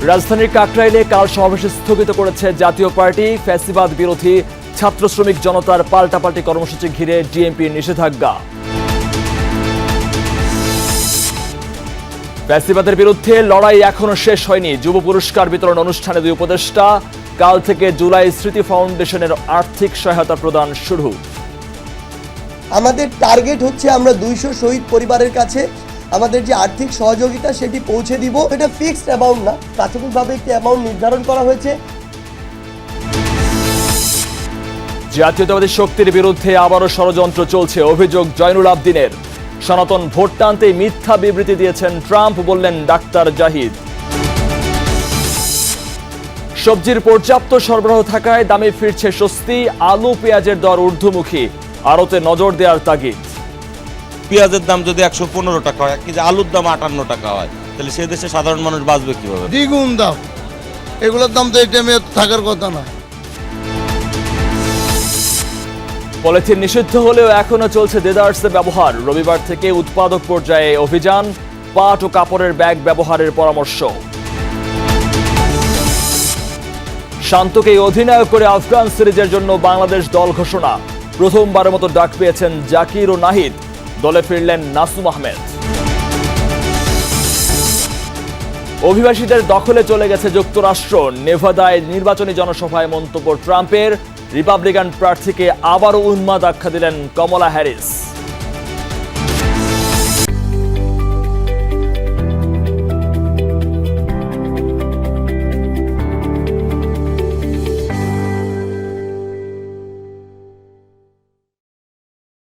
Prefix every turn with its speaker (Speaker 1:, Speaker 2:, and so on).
Speaker 1: রাজধানীর কাকরাইলে কাল সমাবেশ স্থগিত করেছে জাতীয় পার্টি। ফ্যাসিবাদ বিরোধী ছাত্র শ্রমিক জনতার পাল্টাপাল্টি কর্মসূচি ঘিরে ডিএমপির নিষেধাজ্ঞা। ফ্যাসিবাদের বিরুদ্ধে লড়াই এখনো শেষ হয়নি। যুব পুরস্কার বিতরণ অনুষ্ঠানে দুই উপদেষ্টা। কাল থেকে জুলাই স্মৃতি ফাউন্ডেশনের আর্থিক সহায়তা প্রদান শুরু।
Speaker 2: আমাদের টার্গেট হচ্ছে আমরা 200 শহীদ পরিবারের কাছে আমাদের যে আর্থিক সহযোগিতা সেটি পৌঁছে দিব। এটা ফিক্সড অ্যামাউন্ট না, প্রাথমিকভাবে একটি অ্যামাউন্ট নির্ধারণ করা হয়েছে।
Speaker 1: জাতীয়তাবাদী শক্তির বিরুদ্ধে আবারও ষড়যন্ত্র চলছে, অভিযোগ জয়নুল আবদিনের। সনাতন ভোট টানতেই মিথ্যা বিবৃতি দিয়েছেন ট্রাম্প, বললেন ডাক্তার জাহিদ। সবজির পর্যাপ্ত সরবরাহ থাকায় দামে ফিরছে স্বস্তি। আলু পেঁয়াজের দর ঊর্ধ্বমুখী, আড়তে নজর দেওয়ার তাগিদ।
Speaker 3: পেঁয়াজের দাম যদি 115 টাকা হয়, কি যে আলুর দাম 58 টাকা হয়, তাহলে সে দেশে সাধারণ মানুষ বাঁচবে কিভাবে?
Speaker 4: দ্বিগুণ দাম, এগুলোর দাম তো এই টাইমে থাকার কথা না।
Speaker 1: পলিথিন নিষিদ্ধ হলেও এখনো চলছে দেদার্সে ব্যবহার। রবিবার থেকে উৎপাদক পর্যায়ে অভিযান। পাট ও কাপড়ের ব্যাগ ব্যবহারের পরামর্শ। শান্তকে অধিনায়ক করে আফগান সিরিজের জন্য বাংলাদেশ দল ঘোষণা। প্রথমবারের মতো ডাক পেয়েছেন জাকির ও নাহিদ। দলে ফিরলেন নাসুম আহমেদ। অভিবাসীদের দখলে চলে গেছে যুক্তরাষ্ট্র। নেভাদায় নির্বাচনী জনসভায় মন্তব্য ট্রাম্পের। রিপাবলিকান প্রার্থীকে আবারও উন্মাদ আখ্যা দিলেন কমলা হ্যারিস।